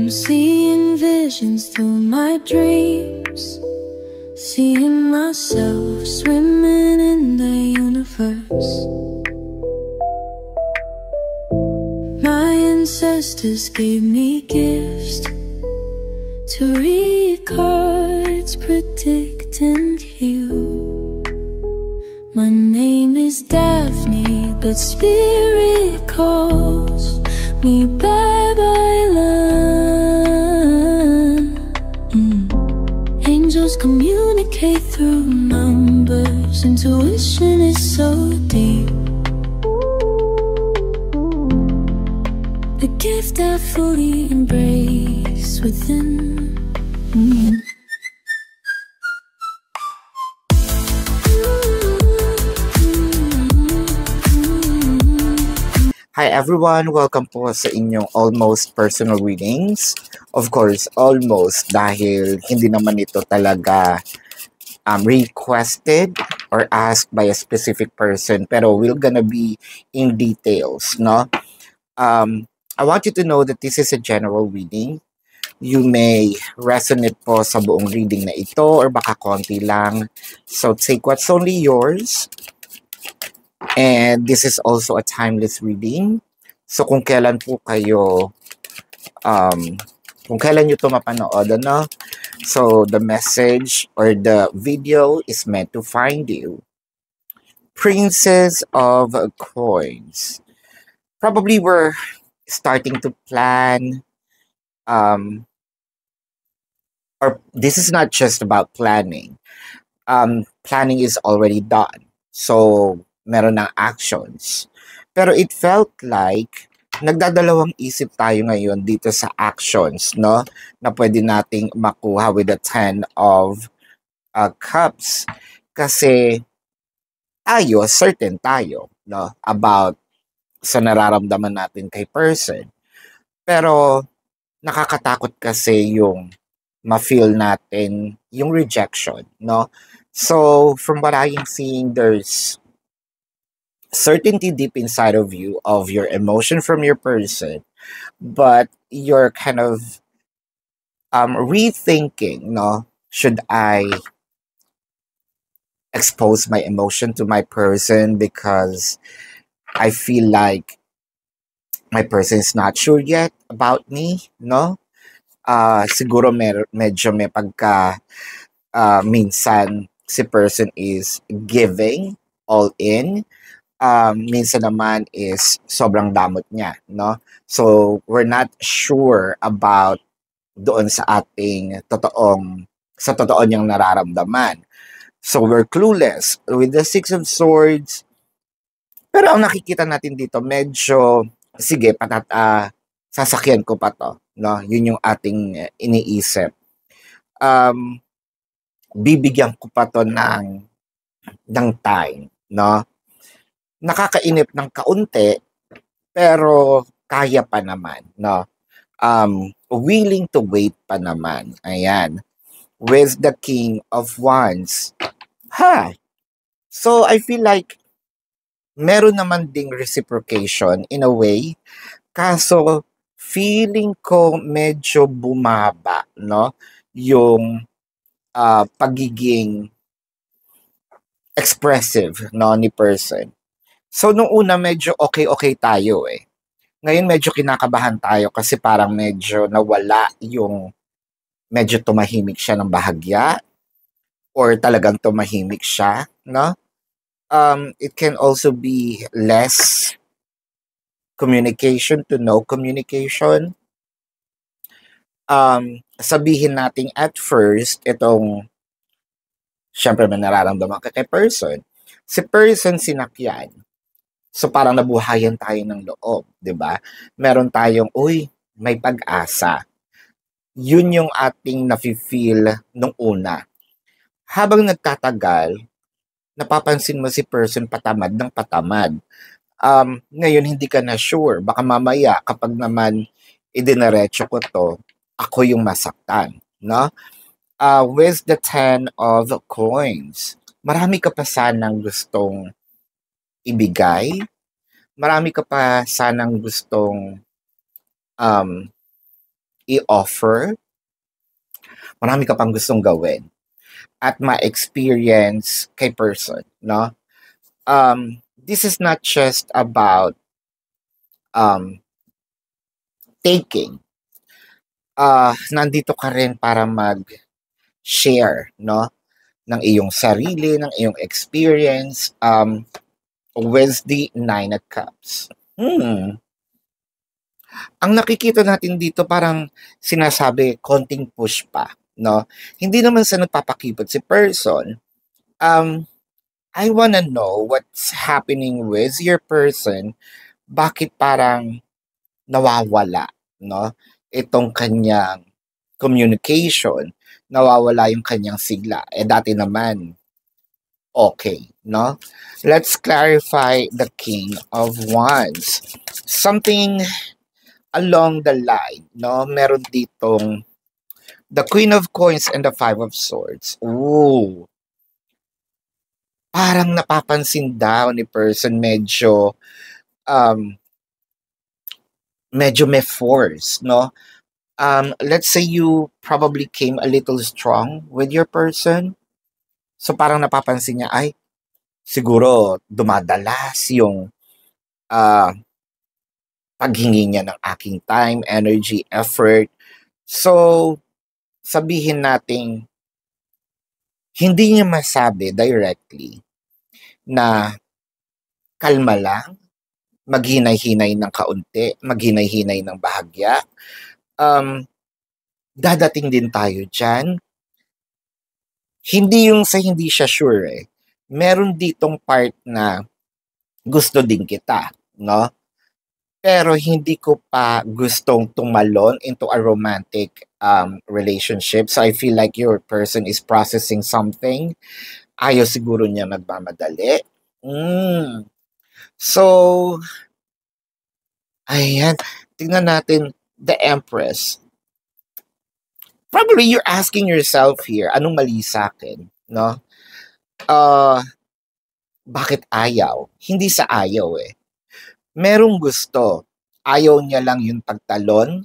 I'm seeing visions through my dreams, seeing myself swimming in the universe. My ancestors gave me gifts to read cards, predict and heal. My name is Daphne, but spirit calls me bye-bye love. Angels communicate through numbers. Intuition is so deep. The gift I fully embrace within. Hi everyone! Welcome po sa inyong almost personal readings. Of course, almost dahil hindi naman ito talaga requested or asked by a specific person, pero we're gonna be in details, no? I want you to know that this is a general reading. You may resonate po sa buong reading na ito or baka konti lang. So take what's only yours. And this is also a timeless reading. So kung kailan po kayo, kung kailan nyo ito mapanood, ano? So the message or the video is meant to find you. Princess of Coins. Probably we're starting to plan, or this is not just about planning. Planning is already done. So meron ng actions. Pero it felt like nagdadalawang isip tayo ngayon dito sa actions, no? Na pwede nating makuha with the 10 of Cups. Kasi certain tayo, no? About sa nararamdaman natin kay person. Pero nakakatakot kasi yung ma-feel natin yung rejection, no? So from what I am seeing, there's certainty deep inside of you of your emotion from your person, but you're kind of rethinking, no? Should I expose my emotion to my person because I feel like my person is not sure yet about me, no? Siguro medyo may pagka minsan si person is giving all in. Minsan naman is sobrang damot niya, no? So, we're not sure about doon sa ating totoo niyang nararamdaman. So, we're clueless with the Six of Swords. Pero ang nakikita natin dito, medyo, sige, sasakyan ko pa to, no? Yun yung ating iniisip. Bibigyan ko pa to ng time, no? Nakakainip ng kaunti, pero kaya pa naman, no? Willing to wait pa naman. Ayan. With the King of Wands. So, I feel like meron naman ding reciprocation in a way. Kaso, feeling ko medyo bumaba, no? Yung pagiging expressive, no, ni person. So, nung una, medyo okay tayo eh. Ngayon, medyo kinakabahan tayo kasi parang medyo nawala yung medyo tumahimik siya ng bahagya or talagang tumahimik siya, no? It can also be less communication to no communication. Sabihin natin at first, syempre may nararamdaman ka kay person. Si person sinakyan. So parang nabuhayan tayo ng loob, 'di ba? Meron tayong, may pag-asa. Yun yung ating nafi-feel nung una. Habang nagtatagal, napapansin mo si person patamad ng patamad. Ngayon hindi ka na sure. Baka mamaya kapag naman idinaretso ko to, ako yung masaktan, no? With the 10 of Coins, marami ka pa sanang gustong ibigay, marami ka pa sanang gustong i-offer, marami ka pang gustong gawin at ma-experience kay person, no? This is not just about um, taking. Nandito ka rin para mag-share, no? Ng iyong sarili, ng iyong experience with the Nine of Cups. Ang nakikita natin dito parang sinasabi konting push pa, no? Hindi naman sa nagpapakipot si person. I wanna know what's happening with your person. Bakit parang nawawala, no? Itong kanyang communication, nawawala yung kanyang sigla. Dati naman, okay, no? Let's clarify the King of Wands. Something along the line, no? Meron ditong the Queen of Coins and the Five of Swords. Ooh. Parang napapansin daw ni person um, medyo may force, no? Let's say you probably came a little strong with your person. So parang napapansin niya, ay, siguro dumadalas yung uh, paghingi niya ng aking time, energy, effort. So, sabihin nating hindi niya masabi directly na kalma lang, maghinay-hinay ng kaunti, maghinay-hinay ng bahagya. Dadating din tayo dyan. Hindi yung sa hindi siya sure eh. Meron ditong part na gusto din kita, no? Pero hindi ko pa gustong tumalon into a romantic relationship. So I feel like your person is processing something. Ayaw siguro niya magmamadali. So, ayan. Tingnan natin the Empress. Probably you're asking yourself here, anong mali sa akin? No? Bakit ayaw? Hindi sa ayaw eh. Merong gusto. Ayaw niya lang yung pagtalon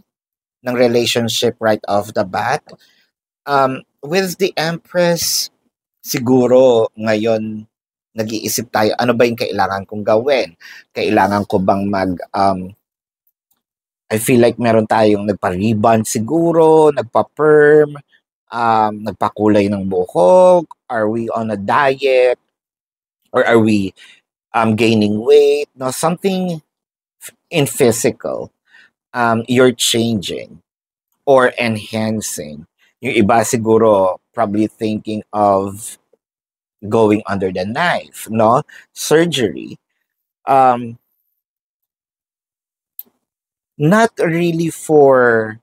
ng relationship right off the bat. With the Empress, siguro ngayon nag-iisip tayo, ano ba yung kailangan kong gawin? Kailangan ko bang I feel like meron tayong nagpa-rebond siguro, nagpa-perm, nagpakulay ng buhok, are we on a diet? Or are we gaining weight? No, something in physical, you're changing or enhancing. Yung iba siguro probably thinking of going under the knife, no? Surgery. Not really for,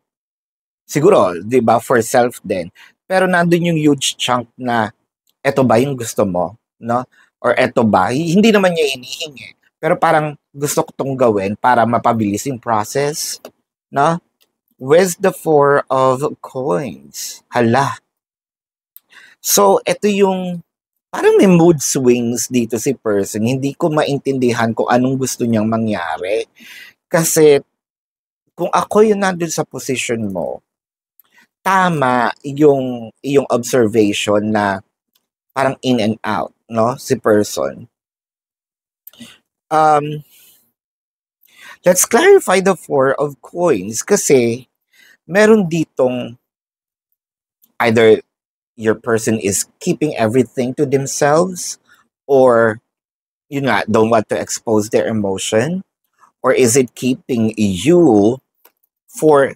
siguro, di ba, for self din. Pero nandun yung huge chunk na, eto ba yung gusto mo, no? Or eto ba, hindi naman niya hinihingi. Pero parang gusto ko tong gawin para mapabilis yung process, no? With the Four of Coins. Hala. So, ito yung, parang may mood swings dito si person. Hindi ko maintindihan kung anong gusto niyang mangyari. Kasi, kung ako yung nandun sa position mo, tama yung observation na parang in and out, no? Si person. Let's clarify the Four of Coins kasi meron ditong either your person is keeping everything to themselves or yun nga, don't want to expose their emotion, or is it keeping you for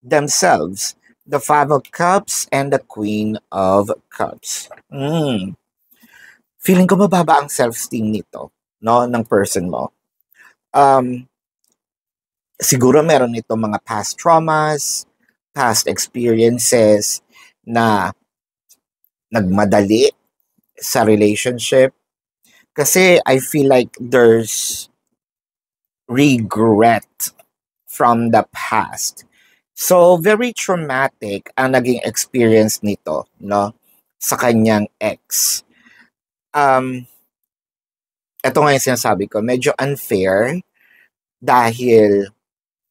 themselves? The Five of Cups and the Queen of Cups. Feeling ko mababa ang self-esteem nito, no, ng person mo. Siguro meron ito mga past traumas, past experiences na nagmadali sa relationship. Kasi I feel like there's regret from the past. So, very traumatic ang naging experience nito, no? Sa kanyang ex. Ito nga yung sinasabi ko, medyo unfair dahil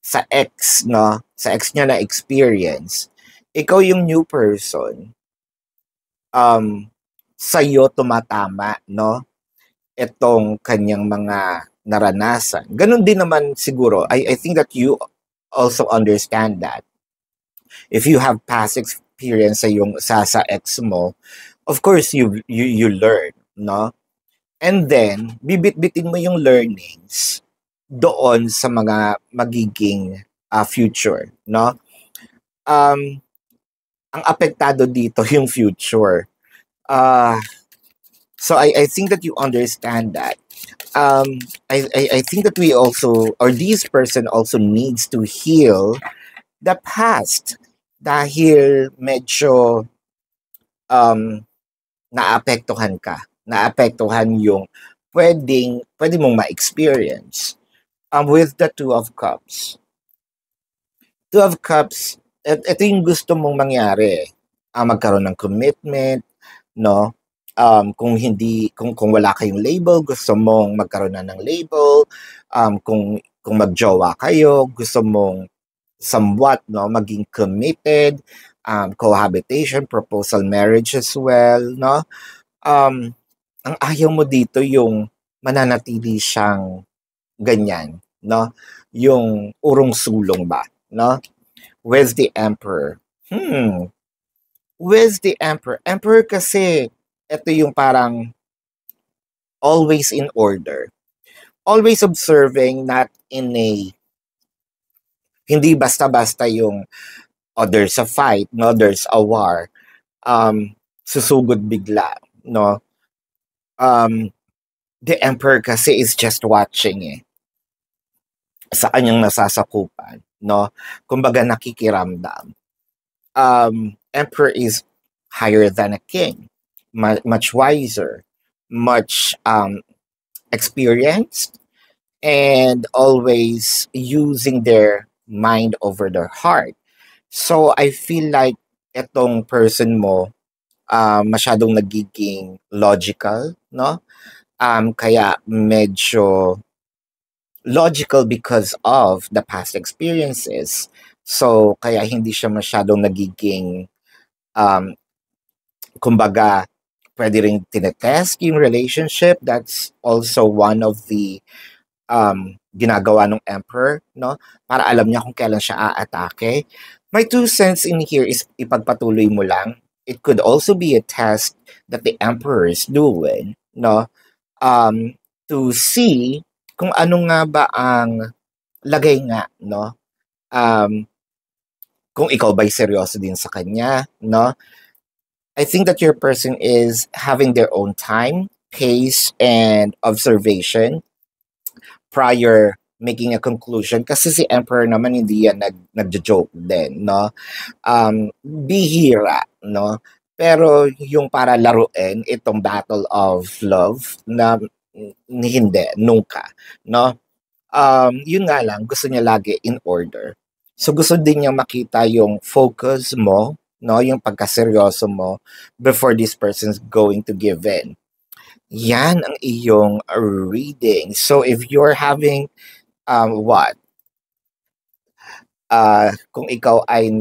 sa ex, no? Sa ex niya na experience, ikaw yung new person, um, sa'yo tumatama, no? Itong kanyang mga naranasan. Ganun din naman siguro. I think that you also understand that. If you have past experience sa ex mo, of course you learn, no? And then bibit-bitin mo yung learnings doon sa mga magiging future, no? Um ang apektado dito yung future. Uh so I think that you understand that. I think that we also, or this person also needs to heal the past dahil medyo um naapektuhan ka. Naapektuhan yung pwede mong ma-experience. With the Two of Cups. Two of Cups, ito yung gusto mong mangyari. Magkaroon ng commitment, no? Kung wala kayong label, gusto mong magkaroon na ng label. Kung magjowa kayo, gusto mong somewhat, no, maging committed, cohabitation, proposal marriage as well, no? Um, ang ayaw mo dito yung mananatili siyang ganyan, no? Yung urong-sulong ba, no? With the Emperor. With the Emperor. Emperor kasi, ito yung parang always in order. Always observing, not in a, hindi basta-basta yung, oh, there's a fight, no? There's a war. Susugod bigla, no? The Emperor kasi is just watching eh. Sa kanyang nasasakupan, no? Kumbaga nakikiramdam. Emperor is higher than a king, much wiser, much experienced, and always using their mind over their heart. So I feel like etong person mo masyadong nagiging logical, no? Kaya medyo logical because of the past experiences. So, kaya hindi siya masyadong nagiging, um, kumbaga, pwede rin tinetest yung relationship. That's also one of the ginagawa ng Emperor, no? Para alam niya kung kailan siya aatake. My 2 cents in here is ipagpatuloy mo lang. It could also be a test that the Emperor is doing, no? To see kung ano nga ba ang lagay nga, no? Kung ikaw ba'y seryoso din sa kanya, no? I think that your person is having their own time, pace, and observation prior making a conclusion. Kasi si Emperor naman hindi yan nagjo-joke din, no? Bihira, no? Pero yung para laruin itong battle of love na hindi, nunca, no? Yun nga lang, gusto niya lagi in order. So gusto din niya makita yung focus mo, no, yung pagkaseryoso mo before this person's going to give in. Yan ang iyong reading. So if you're having what? Kung ikaw ay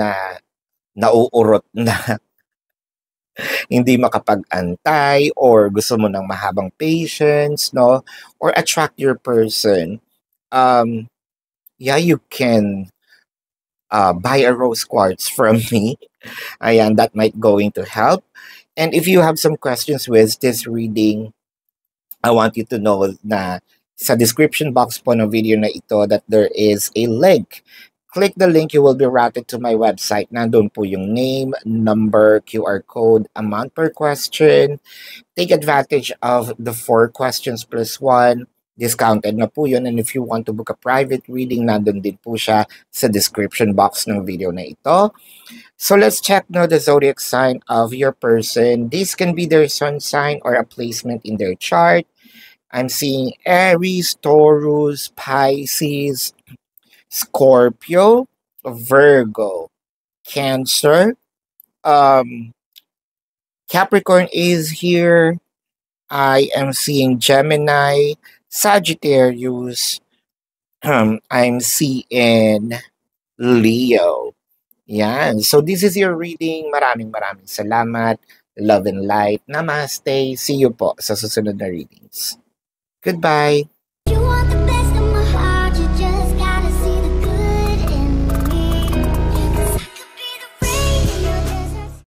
nauurot na hindi makapag-antay or gusto mo ng mahabang patience, no? Or attract your person, yeah, you can buy a rose quartz from me. Ayan, that might going to help. And if you have some questions with this reading, I want you to know na sa description box po ng video na ito that there is a link. Click the link, you will be routed to my website. Nandun po yung name, number, QR code, amount per question. Take advantage of the 4 questions plus 1. Discounted na po yun. And if you want to book a private reading, nandun din po siya sa description box ng video na ito. So let's check now the zodiac sign of your person. This can be their sun sign or a placement in their chart. I'm seeing Aries, Taurus, Pisces, Scorpio, Virgo, Cancer, Capricorn is here. I am seeing Gemini, Sagittarius, I'm seeing Leo. Yan. So this is your reading. Maraming maraming salamat. Love and light. Namaste. See you po sa susunod na readings. Goodbye.